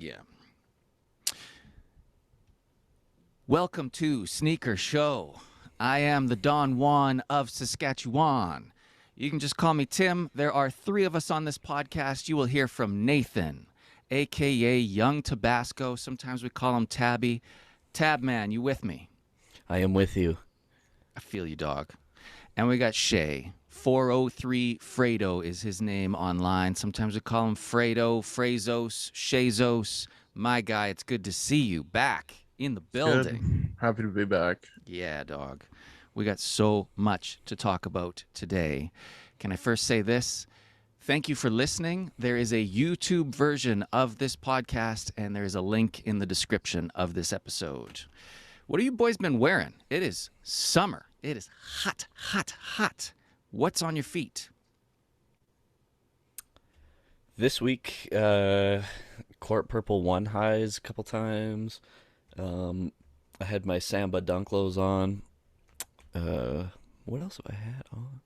Yeah. Welcome to Sneaker Show. I am the Don Juan of Saskatchewan. You can just call me Tim. There are three of us on this podcast. You will hear from Nathan, a.k.a. Young Tabasco. Sometimes we call him Tabby. Tabman, you with me? I am with you. I feel you, dog. And we got Shay. 403 Fredo is his name online. Sometimes we call him Fredo, Frazos, Shazos. My guy, it's good to see you back in the building. Good. Happy to be back. Yeah, dog. We got so much to talk about today. Can I first say this? Thank you for listening. There is a YouTube version of this podcast, and there is a link in the description of this episode. What have you boys been wearing? It is summer. It is hot, hot, hot. What's on your feet? This week, Court Purple 1 highs a couple times. I had my Samba Dunk lows on. What else have I had on?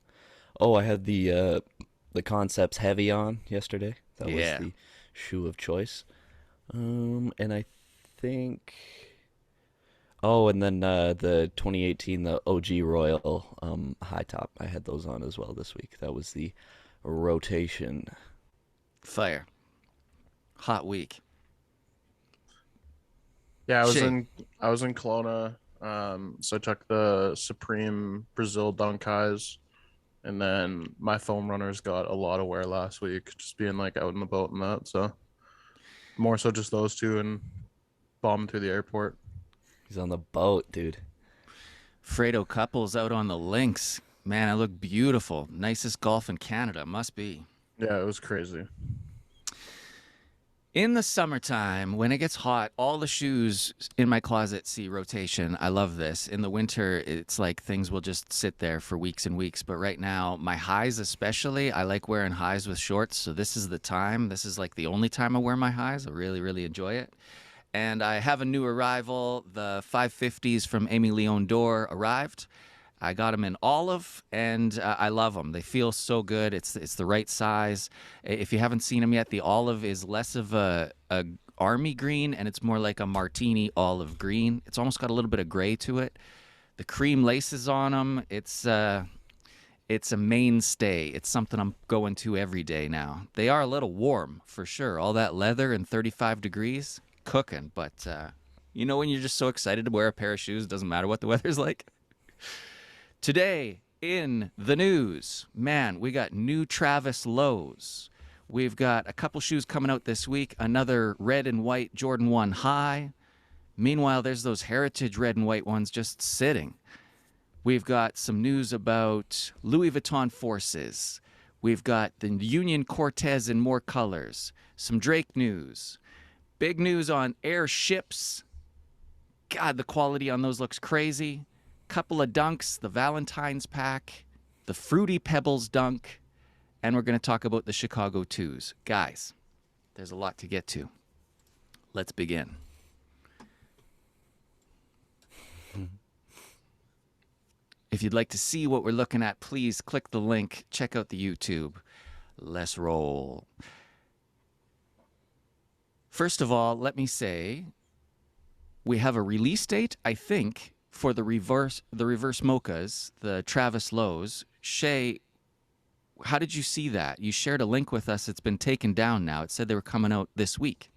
Oh, I had the Concepts Heavy on yesterday. That was the shoe of choice. And I think... Oh, and then the 2018, the OG Royal high top. I had those on as well this week. That was the rotation. Fire. Hot week. Yeah, I was in Kelowna. So I took the Supreme Brazil Dunk highs, and then my foam runners got a lot of wear last week, just being like out in the boat and that. So more so just those two and bombing through the airport. He's on the boat, dude. Fredo couples out on the links. Man, I look beautiful. Nicest golf in Canada. Must be. Yeah, it was crazy. In the summertime, when it gets hot, all the shoes in my closet see rotation. I love this. In the winter, it's like things will just sit there for weeks and weeks. But right now, my highs especially, I like wearing highs with shorts. So this is the time. This is like the only time I wear my highs. I really, really enjoy it. And I have a new arrival. The 550s from Amy Leon Dore arrived. I got them in olive, and I love them. They feel so good. It's the right size. If you haven't seen them yet, the olive is less of a army green, and it's more like a martini olive green. It's almost got a little bit of gray to it. The cream laces on them. It's a mainstay. It's something I'm going to every day now. They are a little warm, for sure. All that leather and 35 degrees. Cooking, but you know when you're just so excited to wear a pair of shoes, it doesn't matter what the weather's like. Today in the news, man, we got new Travis lows. We've got a couple shoes coming out this week, another red and white Jordan 1 high. Meanwhile, there's those heritage red and white ones just sitting. We've got some news about Louis Vuitton Forces. We've got the Union Cortez in more colors. Some Drake news. Big news on airships. God, the quality on those looks crazy. Couple of dunks, the Valentine's pack, the Fruity Pebbles dunk, and we're going to talk about the Chicago 2s. Guys, there's a lot to get to. Let's begin. If you'd like to see what we're looking at, please click the link. Check out the YouTube. Let's roll. First of all, let me say we have a release date, I think, for the reverse mochas, the Travis lows. Shay, how did you see that? You shared a link with us. It's been taken down now. It said they were coming out this week.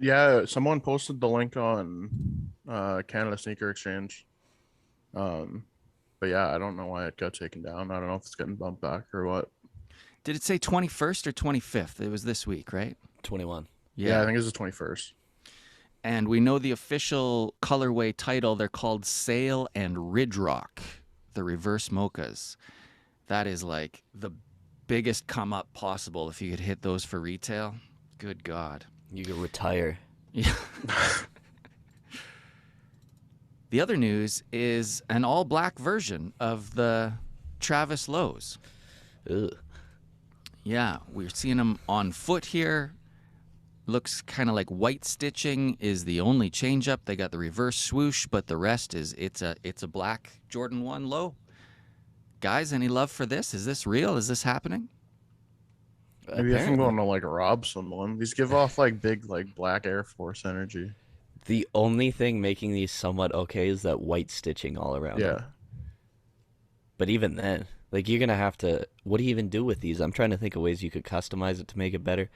Yeah, someone posted the link on Canada Sneaker Exchange. But yeah, I don't know why it got taken down. I don't know if it's getting bumped back or what. Did it say 21st or 25th? It was this week, right? 21. Yeah, I think it's the 21st. And we know the official colorway title. They're called Sail and Ridge Rock, the reverse mochas. That is like the biggest come up possible if you could hit those for retail. Good God. You could retire. Yeah. The other news is an all black version of the Travis lows. Ugh. Yeah, we're seeing them on foot here. Looks kind of like white stitching is the only change up. They got the reverse swoosh, but the rest is it's a black Jordan 1 low. Guys, any love for this? Is this real? Is this happening? Maybe if I'm Apparently. going to like rob someone, these give off like big like black Air Force energy. The only thing making these somewhat okay is that white stitching all around them. Yeah, But even then, like you're gonna have to. What do you even do with these? I'm trying to think of ways you could customize it to make it better.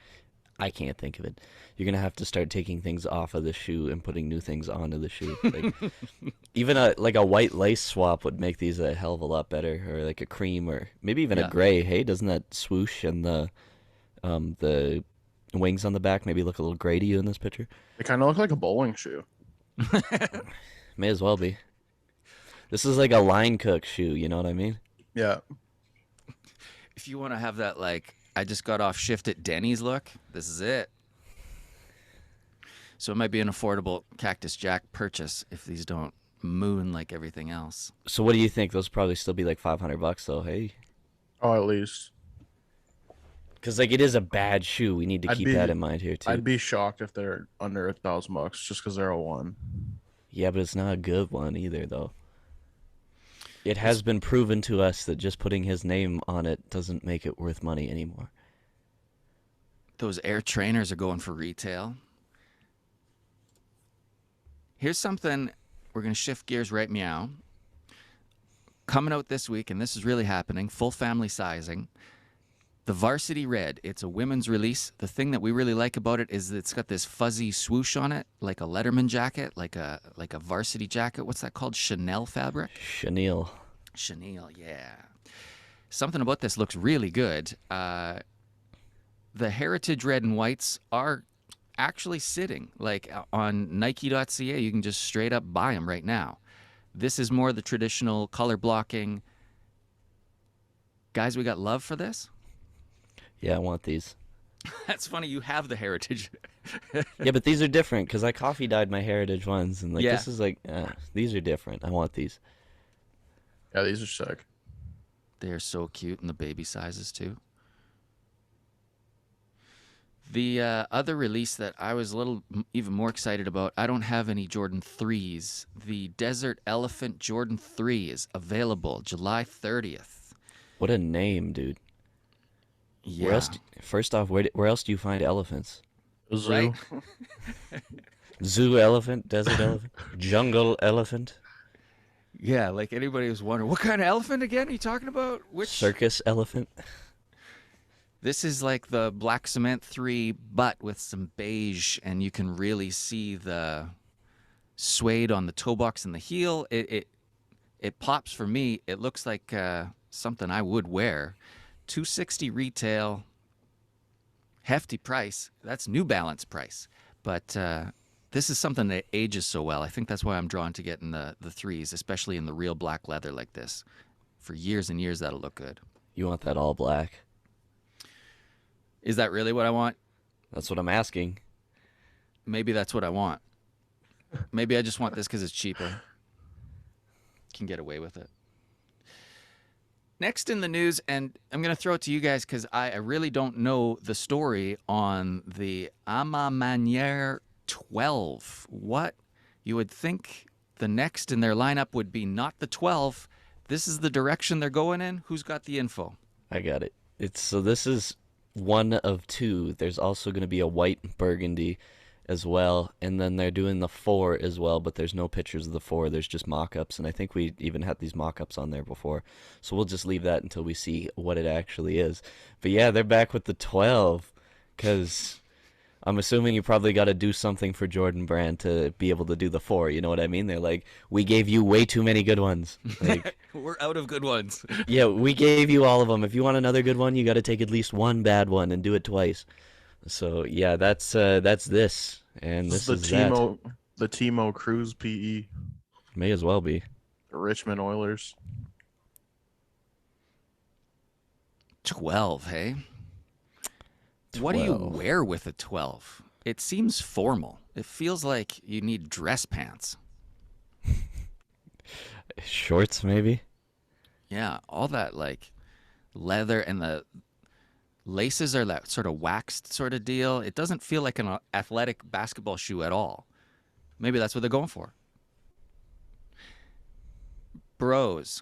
I can't think of it. You're gonna have to start taking things off of the shoe and putting new things onto the shoe. Like even a white lace swap would make these a hell of a lot better, or like a cream, or maybe even a Yeah. gray. Hey, doesn't that swoosh and the wings on the back maybe look a little gray to you in this picture? they kind of look like a bowling shoe. May as well be. This is like a line cook shoe. You know what I mean? Yeah, If you want to have that, like, I just got off shift at Denny's look, this is it. So it might be an affordable Cactus Jack purchase if these don't moon like everything else. So what do you think? Those probably still be like $500 though. Hey, oh, at least because like it is a bad shoe. We need to I'd keep be that in mind here too. I'd be shocked if they're under $1,000 just because they're a one. Yeah, but it's not a good one either, though. It has been proven to us that just putting his name on it doesn't make it worth money anymore. Those Air Trainers are going for retail. Here's something, we're going to shift gears right meow. Coming out this week, and this is really happening, full family sizing. The Varsity Red, it's a women's release. The thing that we really like about it is that it's got this fuzzy swoosh on it, like a Letterman jacket, like a varsity jacket. What's that called? Chanel fabric? Chenille. Chanel, yeah. Something about this looks really good. The Heritage Red and Whites are actually sitting. Like on Nike.ca, you can just straight up buy them right now. This is more the traditional color blocking. Guys, we got love for this? Yeah, I want these. That's funny. You have the Heritage. Yeah, but these are different because I coffee dyed my heritage ones, and like Yeah. this is like these are different. I want these. Yeah, these are sick. They're so cute in the baby sizes, too. The other release that I was a little even more excited about, I don't have any Jordan 3s. The Desert Elephant Jordan 3 is available July 30th. What a name, dude. Yeah. Where else? First off, where else do you find elephants? A zoo. Right? Zoo elephant, desert elephant, jungle elephant, Yeah, like anybody was wondering, what kind of elephant again are you talking about? Which? circus elephant. This is like the black cement 3, but with some beige, and you can really see the suede on the toe box and the heel. It pops for me. It looks like something I would wear. $260 retail, hefty price. That's New Balance price, but this is something that ages so well. I think that's why I'm drawn to getting the 3s, especially in the real black leather like this. For years and years, that'll look good. You want that all black? Is that really what I want? That's what I'm asking. Maybe that's what I want. Maybe I just want this because it's cheaper. Can get away with it. Next in the news, and I'm going to throw it to you guys because I really don't know the story on the AMM 12. What? You would think the next in their lineup would be not the 12. This is the direction they're going in. Who's got the info? I got it. This is one of two. There's also going to be a white burgundy as well, and then they're doing the 4 as well, but there's no pictures of the 4. There's just mock-ups, and I think we even had these mock-ups on there before. So we'll just leave that until we see what it actually is. But yeah, they're back with the 12 because I'm assuming you probably got to do something for Jordan Brand to be able to do the 4. You know what I mean? They're like, we gave you way too many good ones. Like, We're out of good ones. yeah, we gave you all of them. If you want another good one, you got to take at least one bad one and do it twice. So yeah, that's this, and this is that. The Timo Cruz PE. May as well be. The Richmond Oilers. 12, hey? What do you 12. wear with a 12? It seems formal. It feels like you need dress pants. Shorts, maybe. Yeah, all that like leather and the laces are that sort of waxed sort of deal. It doesn't feel like an athletic basketball shoe at all. Maybe that's what they're going for. Bros.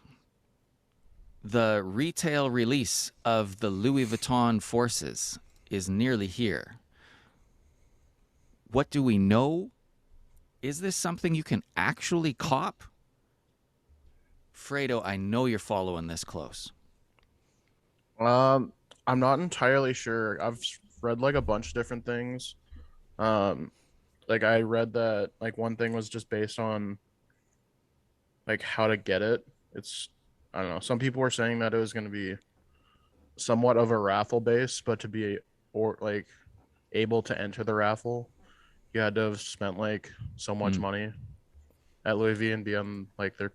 The retail release of the Louis Vuitton Forces is nearly here. What do we know? Is this something you can actually cop? Fredo, I know you're following this close. I'm not entirely sure. I've read like a bunch of different things. Um, like I read that like one thing was just based on like how to get it. It's I don't know. Some people were saying that it was going to be somewhat of a raffle base, but to be or like able to enter the raffle, you had to have spent like so much Mm. money at Louis V and be on like their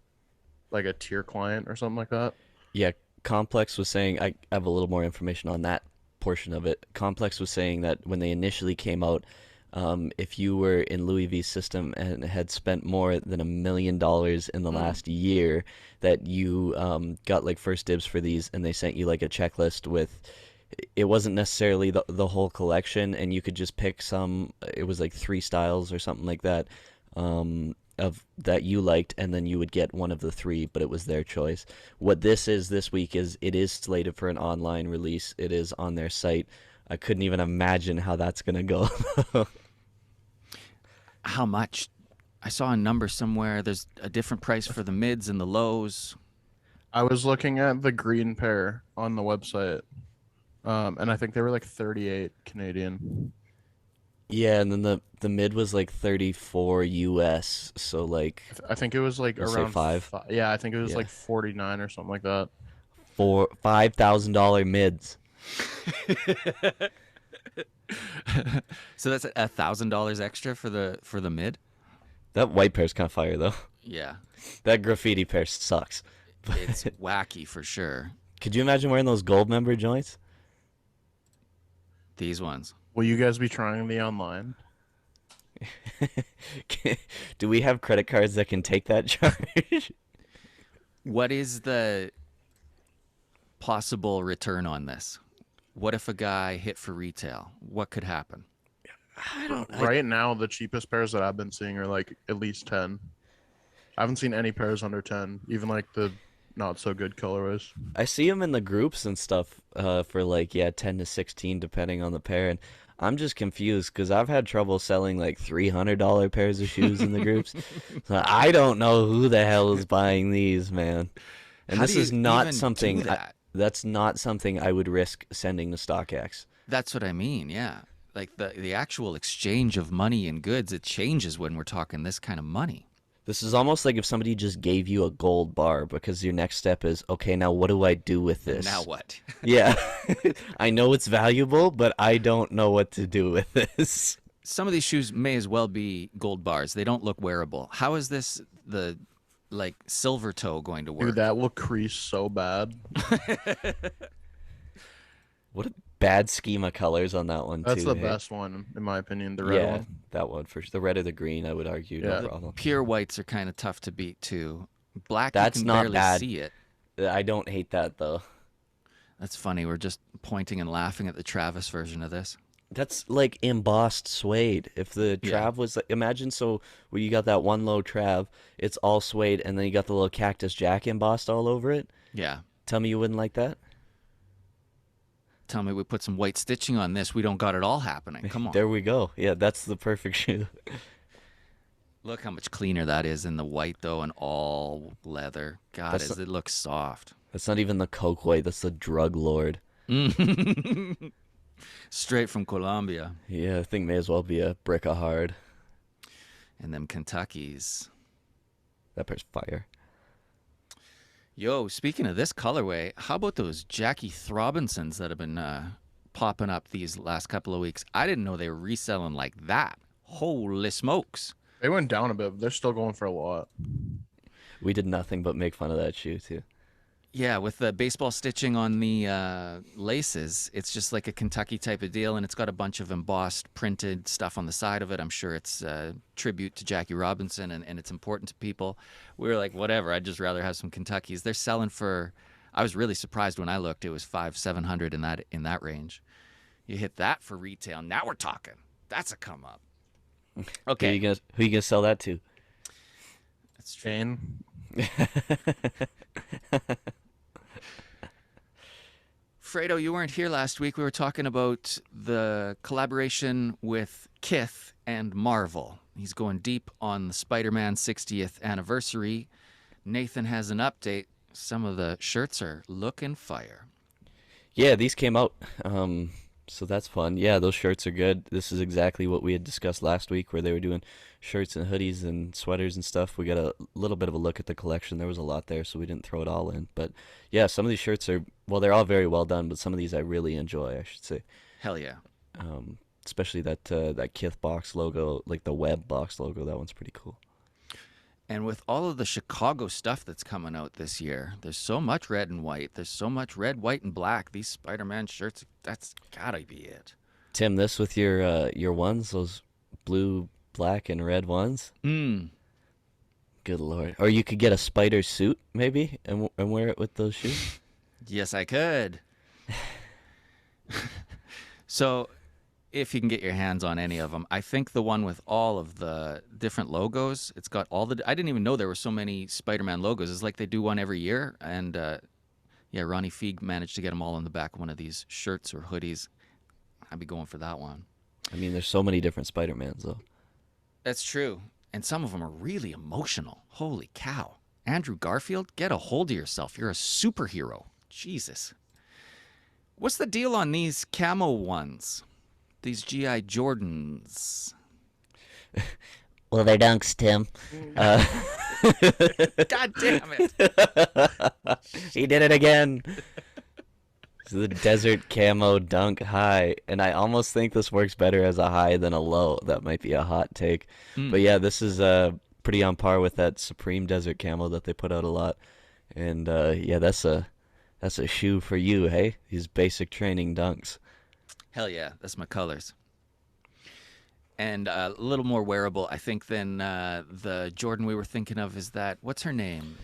like a tier client or something like that. Yeah, Complex was saying I have a little more information on that portion of it. Complex was saying that when they initially came out, if you were in Louis V's system and had spent more than $1 million in the last year, that you got like first dibs for these, and they sent you like a checklist with. It wasn't necessarily the whole collection, and you could just pick some. It was like 3 styles or something like that. Of that you liked, and then you would get one of the 3, but it was their choice. What this is this week is it is slated for an online release. It is on their site. I couldn't even imagine how that's gonna go. How much? I saw a number somewhere. There's a different price for the mids and the lows. I was looking at the green pair on the website, and I think they were like 38 Canadian. Yeah, and then the mid was like 34 US, so like I think it was like we'll say around 5. Yeah, I think it was Yeah. like 49 or something like that. $5,000 mids. So that's $1,000 extra for the mid. That white pair's kind of fire though. Yeah, That graffiti pair sucks. it's wacky for sure. Could you imagine wearing those gold member joints? These ones. Will you guys be trying the online? Do we have credit cards that can take that charge? What is the possible return on this? What if a guy hit for retail? What could happen? I don't. Right now, the cheapest pairs that I've been seeing are like at least 10. I haven't seen any pairs under 10, even like the not so good colorways. I see them in the groups and stuff for like 10 to 16 depending on the pair, and I'm just confused because I've had trouble selling like $300 pairs of shoes in the groups. So I don't know who the hell is buying these, man. And How this do you is not even something do that? that's not something I would risk sending to StockX. That's what I mean. Yeah, like the actual exchange of money and goods, it changes when we're talking this kind of money. This is almost like if somebody just gave you a gold bar because your next step is, okay, now what do I do with this? Now what? Yeah. I know it's valuable, but I don't know what to do with this. Some of these shoes may as well be gold bars. They don't look wearable. How is this the like silver toe going to work? Dude, that will crease so bad. What a bad scheme of colors on that one, That's too. the hey? best one, in my opinion. The red one. That one for sure. The red or the green, I would argue, Yeah. no problem. Pure whites are kind of tough to beat too. Black, That's you can not barely bad. see it. I don't hate that, though. That's funny. We're just pointing and laughing at the Travis version of this. That's like embossed suede. If the Yeah. Trav was like, imagine so where you got that one low Trav, it's all suede, and then you got the little Cactus Jack embossed all over it. Yeah. Tell me you wouldn't like that? Tell me we put some white stitching on this. We don't got it all happening. Come on. There we go. Yeah, that's the perfect shoe. Look how much cleaner that is in the white, though, and all leather. God, That's it looks soft. That's not even the Coke white. That's the Drug Lord. Straight from Colombia. Yeah, I think may as well be a brick of hard. And them Kentuckys. That pair's fire. Yo, speaking of this colorway, how about those Jackie Throbinsons that have been popping up these last couple of weeks? I didn't know they were reselling like that. Holy smokes. They went down a bit, but they're still going for a lot. We did nothing but make fun of that shoe, too. Yeah, with the baseball stitching on the laces, it's just like a Kentucky type of deal, and it's got a bunch of embossed, printed stuff on the side of it. I'm sure it's a tribute to Jackie Robinson, and it's important to people. We were like, whatever, I'd just rather have some Kentuckys. They're selling for, I was really surprised when I looked, it was $500-700 in that range. You hit that for retail, now we're talking. That's a come up. Okay. Who you gonna sell that to? That's true. Jane. Fredo, you weren't here last week. We were talking about the collaboration with Kith and Marvel. He's going deep on the Spider-Man 60th anniversary. Nathan has an update. Some of the shirts are looking fire. Yeah, these came out. So that's fun. Yeah, those shirts are good. This is exactly what we had discussed last week, where they were doing shirts and hoodies and sweaters and stuff. We got a little bit of a look at the collection. There was a lot there, so we didn't throw it all in. But yeah, some of these shirts are, well, they're all very well done, but some of these I really enjoy, I should say. Hell yeah. Especially that Kith box logo, like the web box logo. That one's pretty cool. And with all of the Chicago stuff that's coming out this year, there's so much red and white. There's so much red, white, and black. These Spider-Man shirts, that's gotta be it. Tim, this with your ones, those blue, black, and red ones. Mm. Good lord. Or you could get a spider suit maybe and wear it with those shoes. Yes, I could. So, if you can get your hands on any of them, I think the one with all of the different logos, it's got all the. I didn't even know there were so many Spider-Man logos. It's like they do one every year, and yeah, Ronnie Feig managed to get them all on the back of one of these shirts or hoodies. I'd be going for that one. I mean, there's so many different Spider-Mans though. That's true, and some of them are really emotional. Holy cow! Andrew Garfield, get a hold of yourself. You're a superhero. Jesus. What's the deal on these camo ones? These G.I. Jordans. Well, they're dunks, Tim. God damn it. He did it again. It's the desert camo dunk high. And I almost think this works better as a high than a low. That might be a hot take. But yeah, this is pretty on par with that Supreme desert camo that they put out a lot. And yeah, that's a shoe for you, hey? These basic training dunks. Hell yeah, that's my colors. And a little more wearable, I think, than the Jordan we were thinking of is that, what's her name?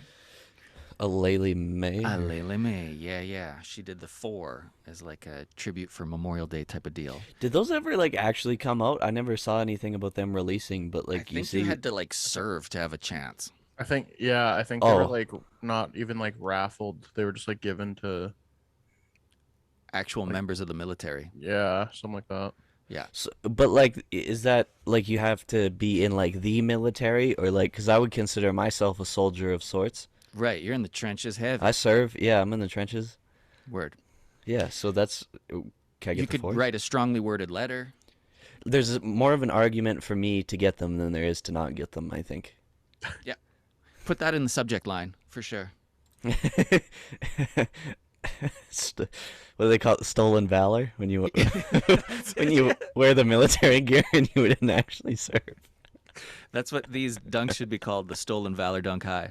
Alele May? Alele May, yeah. She did the 4 as like a tribute for Memorial Day type of deal. Did those ever like actually come out? I never saw anything about them releasing, but like I think you had to like serve to have a chance. I think they were like not even like raffled. They were just like given to Actual members of the military. yeah, something like that. Yeah. So, but like, is that like you have to be in like the military or like? Because I would consider myself a soldier of sorts. Right, you're in the trenches heavy. I serve. Yeah, I'm in the trenches. Word. Yeah, so that's. Can I get You the could force? write a strongly worded letter. There's more of an argument for me to get them than there is to not get them, I think. Yeah. Put that in the subject line, for sure. What do they call it? Stolen valor? When you when you wear the military gear and you wouldn't actually serve. That's what these dunks should be called, the Stolen Valor Dunk High.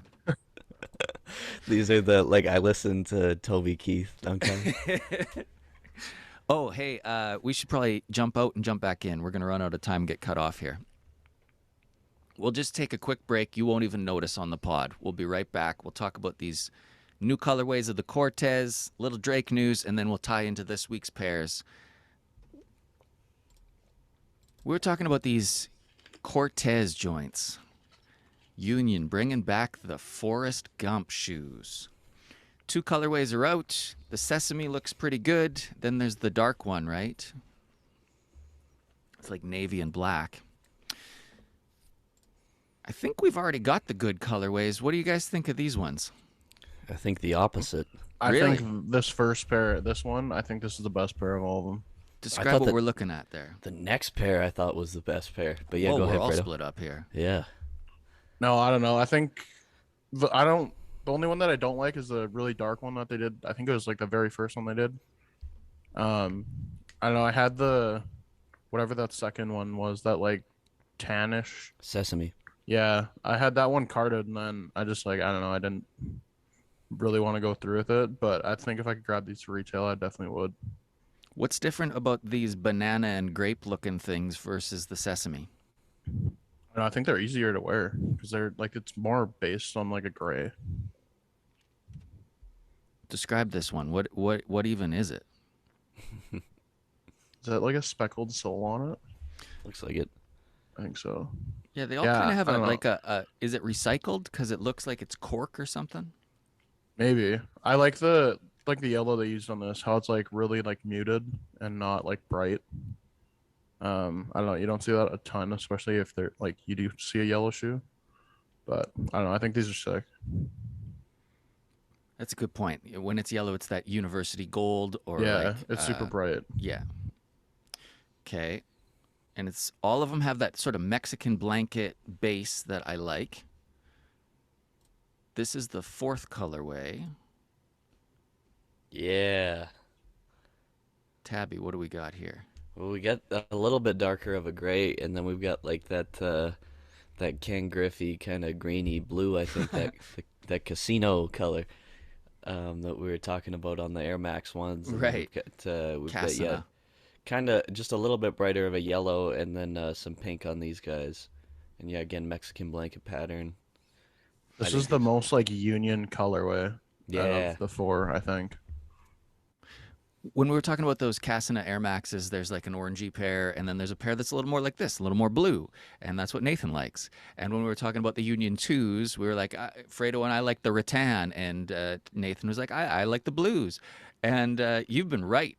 These are the, like, I listened to Toby Keith dunk high. Oh, hey, we should probably jump out and jump back in. We're going to run out of time and get cut off here. We'll just take a quick break. You won't even notice on the pod. We'll be right back. We'll talk about these new colorways of the Cortez, little Drake news, and then we'll tie into this week's pairs. We were talking about these Cortez joints. Union bringing back the Forrest Gump shoes. 2 colorways are out. The sesame looks pretty good. Then there's the dark one, right? It's like navy and black. I think we've already got the good colorways. What do you guys think of these ones? I think the opposite. I Really? think this first pair, this one, I think this is the best pair of all of them. Describe thought what that- we're looking at there. The next pair I thought was the best pair. But yeah, Whoa, go we're ahead, all Fredo. split up here. Yeah. No, I don't know. I think the only one that I don't like is the really dark one that they did. I think it was like the very first one they did. I don't know. I had the whatever that second one was, that like tannish. Sesame. Yeah, I had that one carded, and then I just like I don't know. I didn't really want to go through with it, but I think if I could grab these for retail, I definitely would. What's different about these banana and grape looking things versus the sesame? And I think they're easier to wear because they're like it's more based on like a gray. Describe this one. What even is it? Is that like a speckled sole on it? Looks like it. I think so. Yeah, they all Yeah, kind of have I don't know. like a is it recycled because it looks like it's cork or something? Maybe I like the like the yellow they used on this, how it's like really like muted and not like bright. I don't know. You don't see that a ton, especially if they're like you do see a yellow shoe. But I don't know. I think these are sick. That's a good point. When it's yellow, it's that university gold or like, Yeah, it's super bright. yeah. Okay. And it's all of them have that sort of Mexican blanket base that I like. This is the fourth colorway. Yeah. Tabby, what do we got here? Well, we got a little bit darker of a gray, and then we've got like that Ken Griffey kind of greeny blue. I think that casino color that we were talking about on the Air Max ones. And Right. We've got Casina. kind of just a little bit brighter of a yellow, and then some pink on these guys. And yeah, again, Mexican blanket pattern. This think is the most like union colorway out Yeah. of the four, I think. When we were talking about those Casina Air Maxes, there's like an orangey pair, and then there's a pair that's a little more like this, a little more blue, and that's what Nathan likes. And when we were talking about the Union 2s, we were like, Fredo and I like the rattan, and Nathan was like, I like the blues. And you've been right.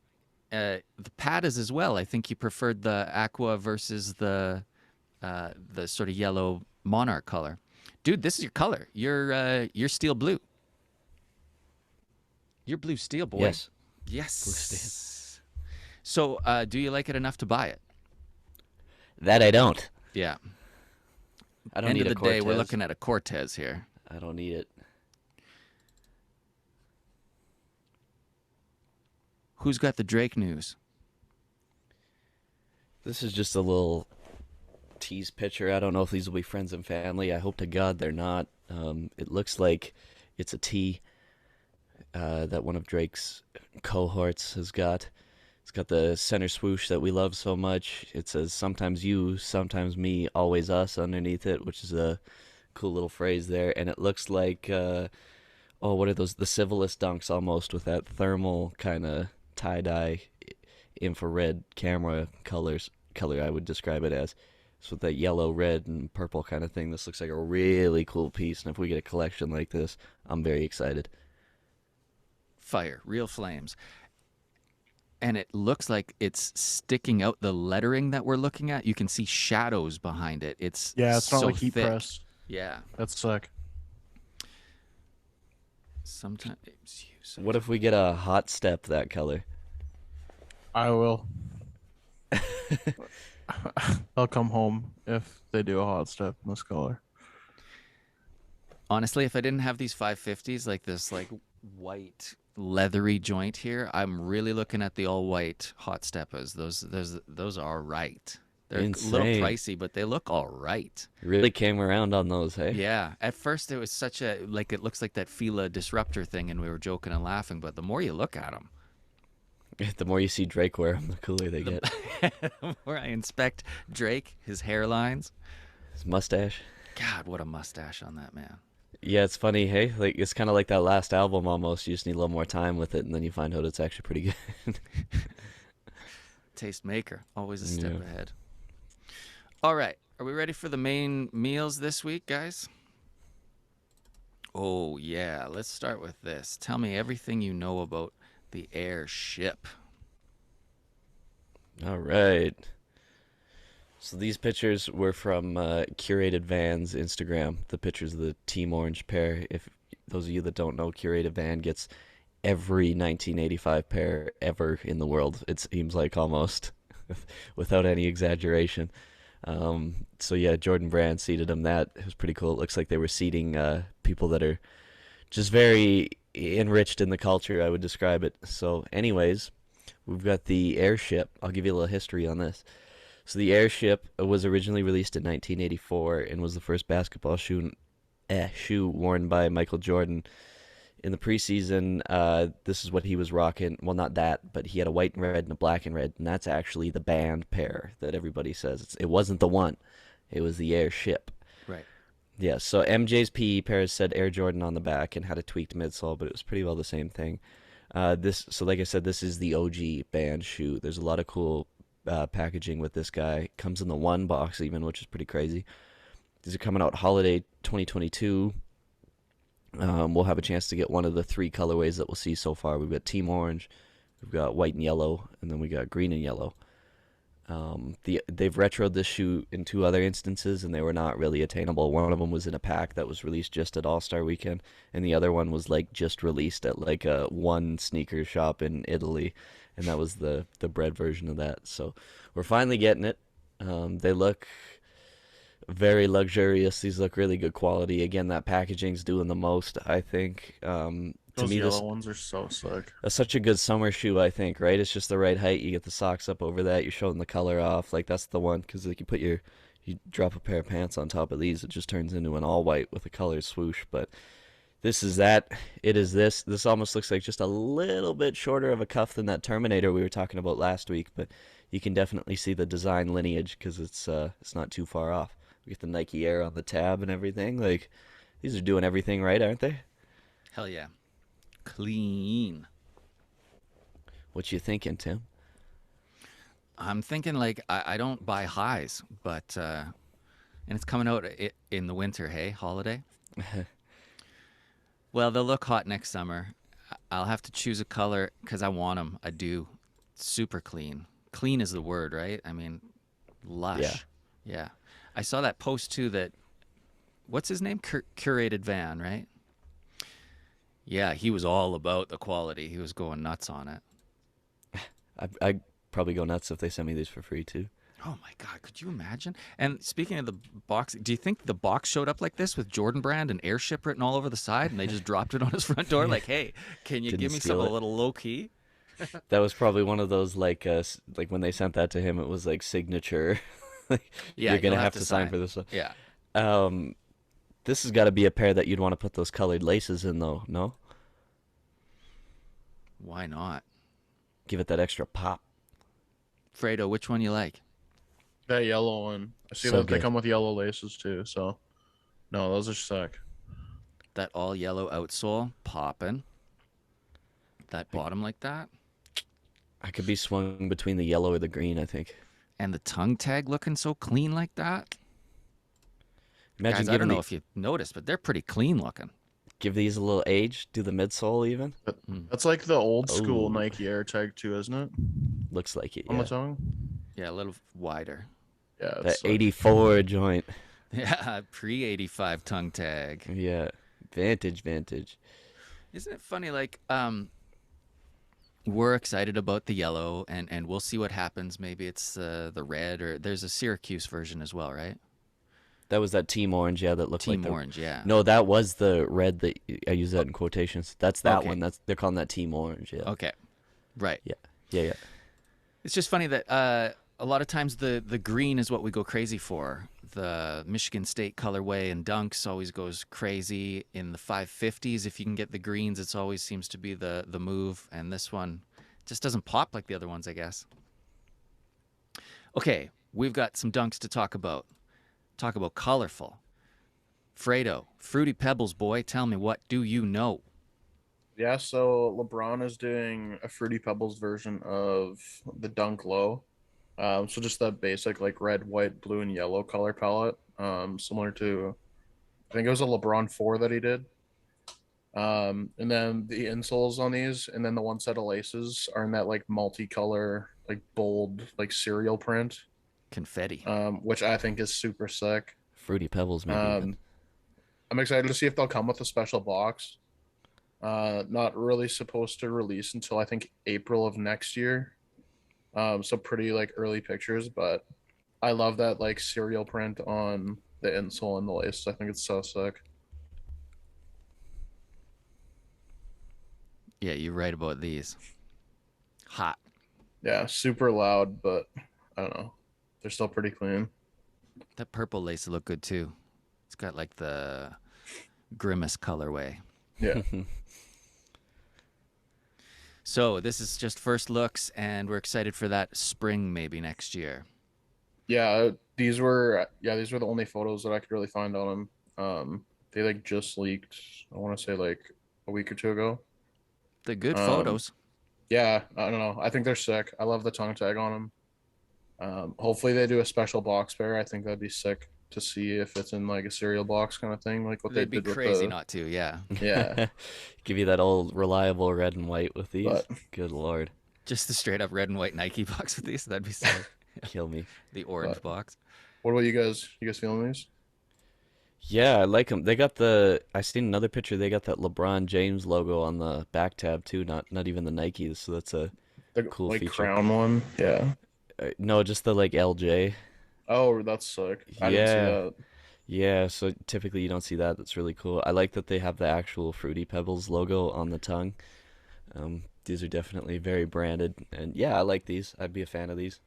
The Patas as well. I think you preferred the aqua versus the sort of yellow monarch color. Dude, this is your color. You're steel blue. You're blue steel, boy. Yes. Yes. So, do you like it enough to buy it? That I don't. Yeah. I don't End need of a the day, we're Cortez. looking at a Cortez here. I don't need it. Who's got the Drake news? This is just a little tease picture. I don't know if these will be friends and family. I hope to God they're not. It looks like it's a tee that one of Drake's cohorts has got. It's got the center swoosh that we love so much. It says sometimes you, sometimes me, always us underneath it, which is a cool little phrase there. And it looks like, what are those? The Civilist dunks almost with that thermal kind of tie-dye infrared camera color I would describe it as. So with that yellow, red, and purple kind of thing, this looks like a really cool piece. And if we get a collection like this, I'm very excited. Fire, real flames. And it looks like it's sticking out the lettering that we're looking at. You can see shadows behind it. It's It's not so like heat thick. press. Yeah. That's sick. Sometimes you. What if we get a hot step that color? I will. I'll come home if they do a hot step in this color. Honestly, if I didn't have these 550s, like this like white leathery joint here, I'm really looking at the all white hot steppers. Those are right. They're a little Insane. pricey, but they look all right. Really came around on those, hey? Yeah. At first, it was such a like it looks like that Fila disruptor thing, and we were joking and laughing. But the more you look at them, The more you see Drake wear them, the cooler they get. the more I inspect Drake, his hairlines. His mustache. God, what a mustache on that man. Yeah, it's funny, hey? Like it's kind of like that last album almost. You just need a little more time with it, and then you find out it's actually pretty good. Taste maker, always a step Yeah. ahead. All right, are we ready for the main meals this week, guys? Oh yeah, let's start with this. Tell me everything you know about the airship. All right. So these pictures were from Curated Van's Instagram. The pictures of the Team Orange pair. If those of you that don't know, Curated Van gets every 1985 pair ever in the world. It seems like almost, without any exaggeration. So yeah, Jordan Brand seated them. That it was pretty cool. It looks like they were seating people that are just very enriched in the culture, I would describe it. So anyways, we've got the airship. I'll give you a little history on this. So the airship was originally released in 1984 and was the first basketball shoe worn by Michael Jordan. In the preseason, this is what he was rocking. Well, not that, but he had a white and red and a black and red, and that's actually the band pair that everybody says. It wasn't the one. It was the airship. Right. Yeah, so MJ's PE pairs said Air Jordan on the back and had a tweaked midsole, but it was pretty well the same thing. So like I said, this is the OG band shoe. There's a lot of cool packaging with this guy. Comes in the one box even, which is pretty crazy. These are coming out holiday 2022. We'll have a chance to get one of the three colorways that we'll see so far. We've got team orange, we've got white and yellow, and then we got green and yellow. They've retroed this shoe in two other instances, and they were not really attainable. One of them was in a pack that was released just at All Star Weekend, and the other one was like just released at like a one sneaker shop in Italy, and that was the bread version of that. So we're finally getting it. They look very luxurious. These look really good quality. Again, that packaging's doing the most, I think. To Those me, yellow this ones are so sick. that's such a good summer shoe, I think, right? It's just the right height. You get the socks up over that. You're showing the color off. Like that's the one because like you drop a pair of pants on top of these, it just turns into an all white with a colored swoosh. But this is that. It is this. This almost looks like just a little bit shorter of a cuff than that Terminator we were talking about last week, but you can definitely see the design lineage because it's not too far off. We get the Nike Air on the tab and everything. Like these are doing everything right, aren't they? Hell yeah. Clean. What you thinking, Tim? I'm thinking like I don't buy highs, but and it's coming out in the winter, hey, holiday. Well, they'll look hot next summer. I'll have to choose a color because I want them. I do. Super clean. Clean is the word, right? I mean, lush. Yeah. Yeah. I saw that post too that, what's his name? Curated Van, right? Yeah, he was all about the quality. He was going nuts on it. I'd probably go nuts if they sent me these for free too. Oh my God, could you imagine? And speaking of the box, do you think the box showed up like this with Jordan brand and airship written all over the side and they just dropped it on his front door? Like, hey, can you Didn't give me steal some it. a little low key? That was probably one of those like when they sent that to him, it was like signature. Like, Yeah, you're gonna you'll have to sign for this one. Yeah. Um, this has got to be a pair that you'd want to put those colored laces in, though. No, Why not? give it that extra pop. Fredo, which one you like? That yellow one. I see So that they good. come with yellow laces too. So no, those are sick. That all yellow outsole, popping. That bottom like that. I could be swung between the yellow or the green. I think. And the tongue tag looking so clean like that. Imagine Guys, I don't giving know if you noticed, but they're pretty clean looking. give these a little age. Do the midsole even? That's like the old school Oh, Nike Air tag too, isn't it? looks like it. On the Yeah, tongue. Yeah, a little wider. Yeah, that it's sick. 84 joint. Yeah, pre 85 tongue tag. Yeah, vintage. Isn't it funny? Like, we're excited about the yellow, and we'll see what happens. Maybe it's the red, or there's a Syracuse version as well, right? That was that team orange. Yeah, that looked like Team the. orange, yeah. No, that was the red that I use that in quotations. That's that Okay. one. That's they're calling that team orange. Yeah. Okay, right. Yeah. It's just funny that a lot of times the green is what we go crazy for. The Michigan State colorway and dunks always goes crazy. In the 550s, if you can get the greens, it always seems to be the move. And this one just doesn't pop like the other ones, I guess. Okay, we've got some dunks to talk about. Talk about colorful. Fredo, Fruity Pebbles boy, tell me, what do you know? Yeah, so LeBron is doing a Fruity Pebbles version of the Dunk Low. So just that basic like red, white, blue, and yellow color palette. Similar to I think it was a LeBron 4 that he did. And then the insoles on these, and then the one set of laces are in that like multicolor, like bold, like cereal print. Confetti. Which I think is super sick. Fruity Pebbles, maybe. Even. I'm excited to see if they'll come with a special box. Not really supposed to release until I think April of next year. So pretty like early pictures, but I love that like serial print on the insole and the lace. I think it's so sick. Yeah, you're right about these. Hot. Yeah, super loud, but I don't know. They're still pretty clean. That purple lace will look good too. It's got like the grimace colorway. Yeah. So this is just first looks, and we're excited for that spring maybe next year. Yeah, these were the only photos that I could really find on them. They like just leaked, I want to say like a week or two ago. The good Um, photos. Yeah, I don't know. I think they're sick. I love the tongue tag on them. Hopefully they do a special box pair. I think that'd be sick. to see if it's in like a cereal box kind of thing, like what they They'd be did with crazy the not to, yeah. yeah. Give you that old reliable red and white with these. But Good lord, Just the straight up red and white Nike box with these. That'd be sick. kill me. The orange but box. what about you guys? You guys feeling these? Yeah, I like them. They got the. I seen another picture. They got that LeBron James logo on the back tab too. Not even the Nikes. So that's a The cool like feature. crown one? Yeah. No, just the like LJ. Oh, that's sick. I didn't see Yeah, that. yeah. So typically you don't see that. That's really cool. I like that they have the actual Fruity Pebbles logo on the tongue. These are definitely very branded, and yeah, I like these. I'd be a fan of these.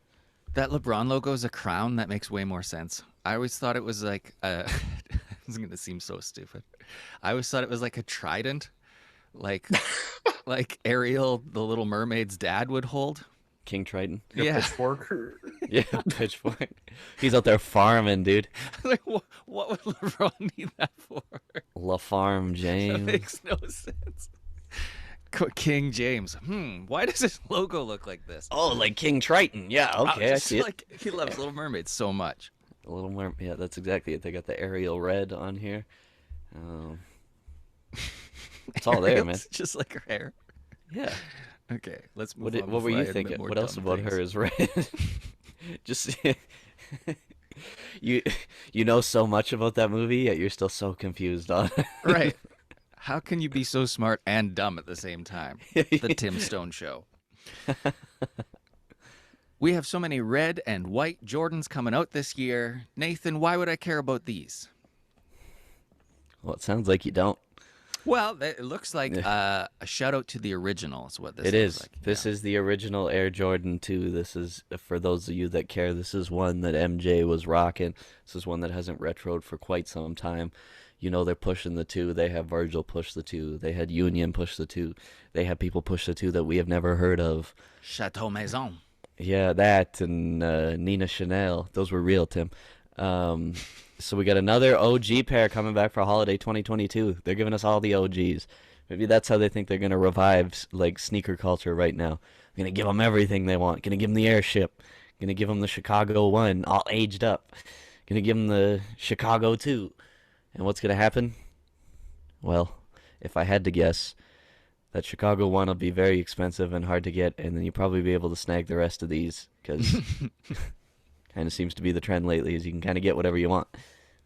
That LeBron logo is a crown. That makes way more sense. I always thought it was like it's gonna seem so stupid. I always thought it was like a trident, like like Ariel, the Little Mermaid's dad would hold. King Triton. Like a Yeah. pitchfork. Yeah, pitchfork. He's out there farming, dude. Like what would LeBron need that for? La Farm That James. makes no sense. King James. Why does his logo look like this? Oh, like King Triton. Yeah, okay, I Just see it. like he loves Little Mermaid so much. A little more. Yeah, that's exactly it. They got the Ariel red on here. Um, it's all there, man. Ariel's just like her hair. Yeah. Okay, let's move What on. what were before I you admit thinking? more What else dumb about things. her is red? Just you you know so much about that movie, yet you're still so confused on Right. How can you be so smart and dumb at the same time? The it. Tim Stone Show. We have so many red and white Jordans coming out this year. Nathan, why would I care about these? Well, it sounds like you don't. Well, it looks like Yeah. a shout out to the original is what this It looks is. like. This Yeah. is the original Air Jordan 2. This is, for those of you that care, this is one that MJ was rocking. This is one that hasn't retroed for quite some time. You know they're pushing the 2. They have Virgil push the 2. They had Union push the 2. They have people push the 2 that we have never heard of. Chateau Maison. Yeah, that and Nina Chanel. Those were real, Tim. Um, so we got another OG pair coming back for holiday 2022. They're giving us all the OGs. Maybe that's how they think they're gonna revive like sneaker culture right now. Gonna give them everything they want. Gonna give them the airship. Gonna give them the Chicago 1, all aged up. Gonna give them the Chicago 2. And what's gonna happen? Well, if I had to guess, that Chicago 1 will be very expensive and hard to get, and then you'll probably be able to snag the rest of these because kind of seems to be the trend lately is you can kind of get whatever you want.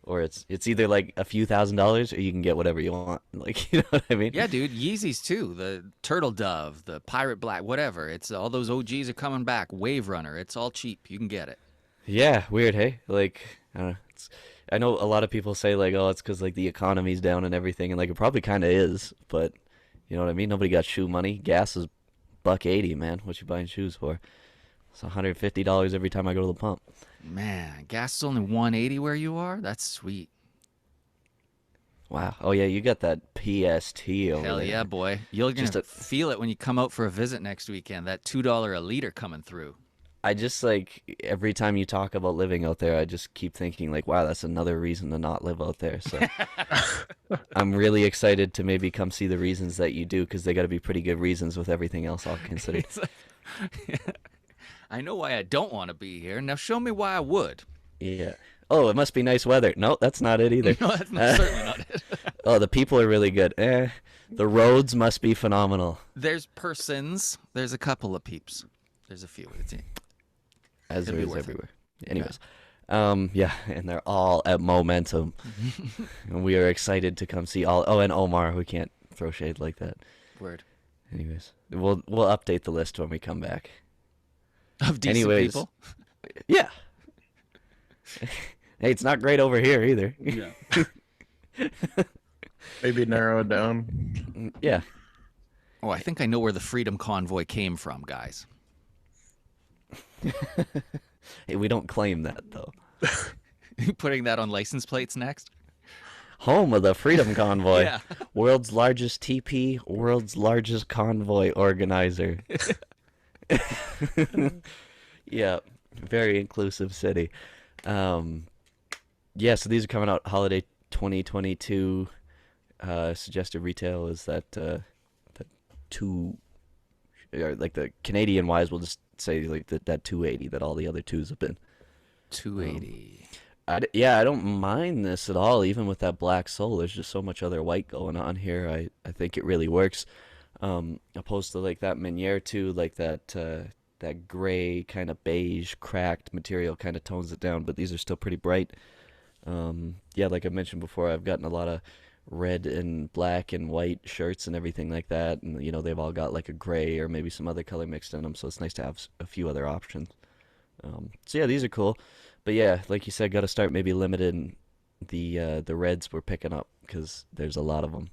Or it's either like a few $1,000s or you can get whatever you want. Like, you know what I mean? Yeah, dude. Yeezys too. The Turtle Dove, the Pirate Black, whatever. It's all those OGs are coming back. Wave Runner. It's all cheap. You can get it. Yeah, weird, hey? Like, I don't know. I know a lot of people say like, oh, it's because like the economy's down and everything, and like it probably kind of is, but you know what I mean? Nobody got shoe money. Gas is $1.80, man. What you buying shoes for? It's $150 every time I go to the pump. Man, gas is only 180 where you are. That's sweet. Wow. Oh yeah, you got that PST over Hell there. yeah, boy. You're gonna Just a- feel it when you come out for a visit next weekend. That $2 a liter coming through. I just like every time you talk about living out there, I just keep thinking like, wow, that's another reason to not live out there. So I'm really excited to maybe come see the reasons that you do because they got to be pretty good reasons with everything else all considered. It's like, I know why I don't want to be here. Now show me why I would. Yeah. Oh, it must be nice weather. No, that's not it either. No, that's not, certainly not it. Oh, the people are really good. The roads must be phenomenal. There's persons. There's a couple of peeps. There's a few. As It'll there be is worth it. everywhere. Anyways, yeah, and they're all at Momentum, and we are excited to come see all. Oh, and Omar, we can't throw shade like that. Word. Anyways, we'll update the list when we come back. Of decent Anyways. people. Yeah. Hey, it's not great over here either. Yeah. Maybe narrow it down. Yeah. Oh, I think I know where the Freedom Convoy came from, guys. Hey, we don't claim that though. Putting that on license plates next? Home of the Freedom Convoy. Yeah. World's largest TP, world's largest convoy organizer. Yeah, very inclusive city. Yeah, so these are coming out holiday 2022. Suggested retail is that two, or like the Canadian wise, we'll just say like that 280 that all the other twos have been. 280. Yeah, I don't mind this at all. Even with that black sole, there's just so much other white going on here. I think it really works. Opposed to like that Meunier too, like that gray kind of beige cracked material kind of tones it down, but these are still pretty bright. Yeah, like I mentioned before, I've gotten a lot of red and black and white shirts and everything like that, and they've all got like a gray or maybe some other color mixed in them, so it's nice to have a few other options. So yeah, these are cool, but yeah, like you said, got to start maybe limiting the reds we're picking up because there's a lot of them.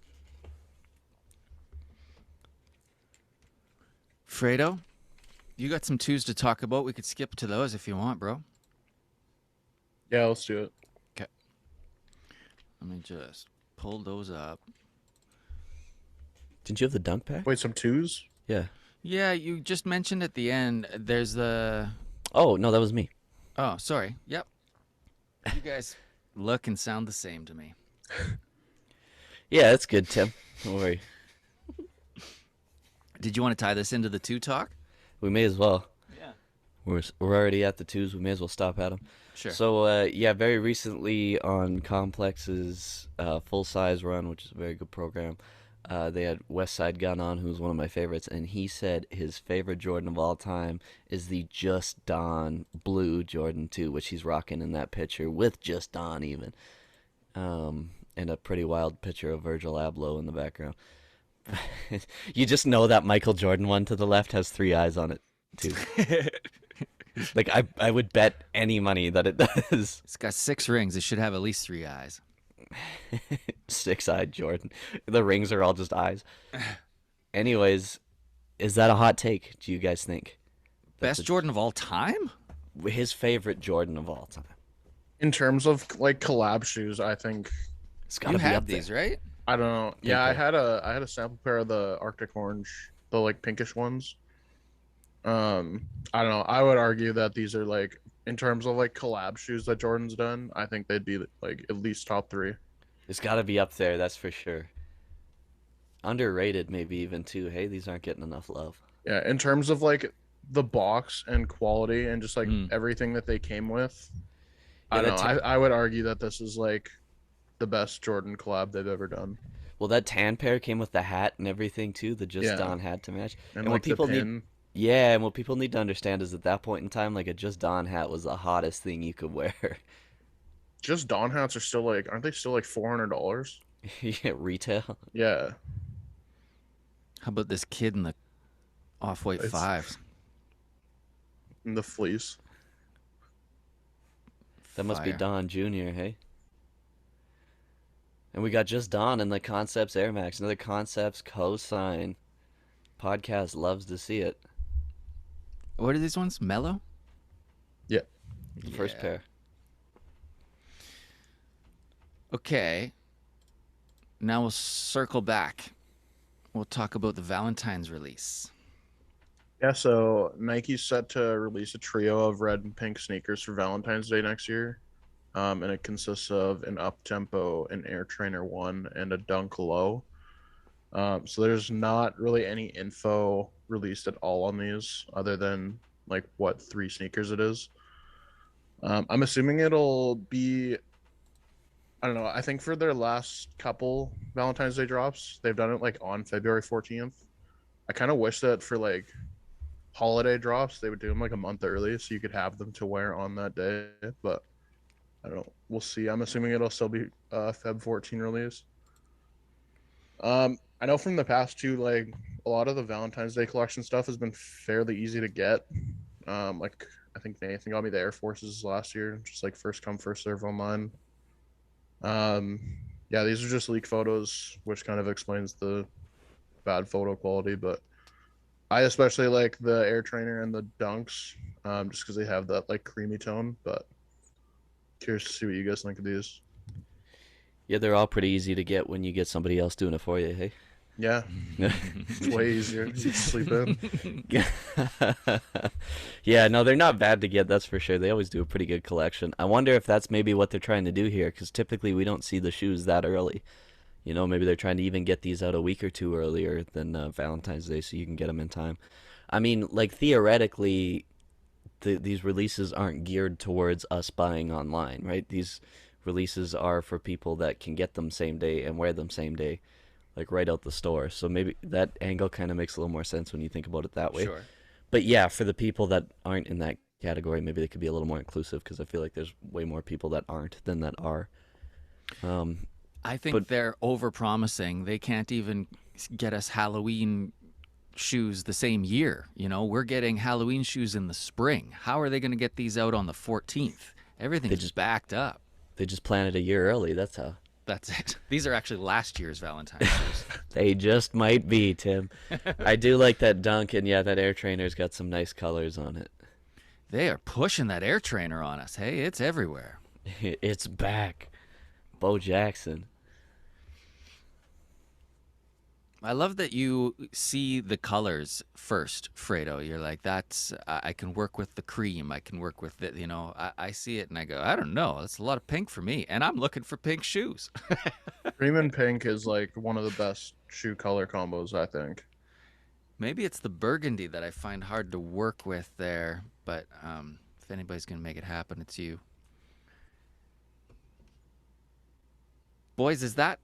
Fredo, you got some twos to talk about. We could skip to those if you want, bro. Yeah, let's do it. Okay. Let me just pull those up. Didn't you have the dunk pack? Wait, some twos? Yeah. Yeah, you just mentioned at the end there's the. Oh no, that was me. Oh, sorry. Yep. You guys look and sound the same to me. Yeah, that's good, Tim. Don't worry. Did you want to tie this into the two talk? We may as well. Yeah. We're already at the twos. We may as well stop at them. Sure. So yeah, very recently on Complex's full size run, which is a very good program, they had West Side Gun on, who's one of my favorites, and he said his favorite Jordan of all time is the Just Don Blue Jordan 2, which he's rocking in that picture with Just Don even, and a pretty wild picture of Virgil Abloh in the background. You just know that Michael Jordan one to the left has three eyes on it too. Like I would bet any money that it does. It's got 6 rings. It should have at least 3 eyes. Six-eyed Jordan. The rings are all just eyes. Anyways, is that a hot take? Do you guys think? Best Jordan of all time? His favorite Jordan of all time. In terms of like collab shoes, I think It's gotta You be had up these, there. right? I don't know. Yeah, Okay. I had a sample pair of the Arctic Orange, the like pinkish ones. I don't know. I would argue that these are like in terms of like collab shoes that Jordan's done, I think they'd be like at least top 3. It's gotta be up there, that's for sure. Underrated maybe even too. Hey, these aren't getting enough love. Yeah, in terms of like the box and quality and just like Mm. everything that they came with, Yeah, I don't know. that I would argue that this is like the best Jordan collab they've ever done. Well, that tan pair came with the hat and everything too, the Just Yeah. Don hat to match. And what like the people need pin. Yeah, and what people need to understand is at that point in time, like a Just Don hat was the hottest thing you could wear. Just Don hats are still like, aren't they still like $400? Yeah, retail. Yeah. How about this kid in the off-white It's- 5s? And the fleece. That must be Fire. Don Jr., hey? And we got Just Don and the Concepts Air Max. Another Concepts cosign. Podcast loves to see it. What are these ones? Mellow? Yeah. The first Yeah. pair. Okay. Now we'll circle back. We'll talk about the Valentine's release. Yeah, so Nike's set to release a trio of red and pink sneakers for Valentine's Day next year. And it consists of an up tempo, an Air Trainer 1, and a Dunk Low. So there's not really any info released at all on these other than like what 3 sneakers it is. I'm assuming it'll be, I don't know, I think for their last couple Valentine's Day drops, they've done it like on February 14th. I kind of wish that for like holiday drops, they would do them like a month early so you could have them to wear on that day. But I don't know. We'll see. I'm assuming it'll still be Feb 14 release. I know from the past too, like a lot of the Valentine's Day collection stuff has been fairly easy to get. Like I think Nathan got me the Air Forces last year, just like first come first serve online. Yeah, these are just leak photos, which kind of explains the bad photo quality. But I especially like the Air Trainer and the Dunks, just because they have that like creamy tone. But curious to see what you guys think of these. Yeah, they're all pretty easy to get when you get somebody else doing it for you, hey? Yeah, it's way easier to sleep in. Yeah, no, they're not bad to get, that's for sure. They always do a pretty good collection. I wonder if that's maybe what they're trying to do here, because typically we don't see the shoes that early. You know, maybe they're trying to even get these out a week or two earlier than Valentine's Day so you can get them in time. I mean, like, theoretically, these releases aren't geared towards us buying online, right? These releases are for people that can get them same day and wear them same day, like right out the store. So maybe that angle kind of makes a little more sense when you think about it that way. Sure. But yeah, for the people that aren't in that category, maybe they could be a little more inclusive, because I feel like there's way more people that aren't than that are. I think But- they're over-promising. They can't even get us Halloween shoes the same year. You know, we're getting Halloween shoes in the spring. How are they going to get these out on the 14th? Everything's just backed up. They just planned it a year early. That's how. That's it. These are actually last year's Valentine's shoes. They just might be, Tim. I do like that dunk, and yeah, that Air Trainer's got some nice colors on it. They are pushing that air trainer on us. Hey, it's everywhere. It's back. Bo Jackson. I love that you see the colors first, Fredo. You're like, that's, I can work with the cream. I can work with it. You know, I see it and I go, I don't know. That's a lot of pink for me. And I'm looking for pink shoes. Cream and pink is like one of the best shoe color combos, I think. Maybe it's the burgundy that I find hard to work with there. But if anybody's going to make it happen, it's you. Boys, is that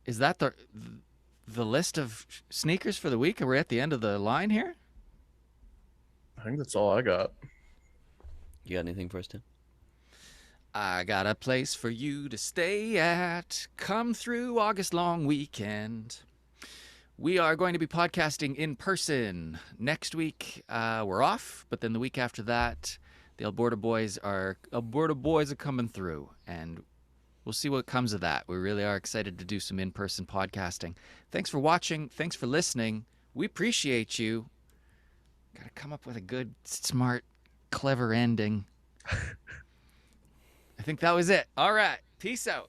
the list of sneakers for the week? Are we at the end of the line here? I think that's all I got. You got anything for us, Tim? I got a place for you to stay at. Come through August long weekend. We are going to be podcasting in person next week. We're off, but then the week after that, the Alberta boys are coming through, and we'll see what comes of that. We really are excited to do some in-person podcasting. Thanks for watching. Thanks for listening. We appreciate you. Got to come up with a good, smart, clever ending. I think that was it. All right. Peace out.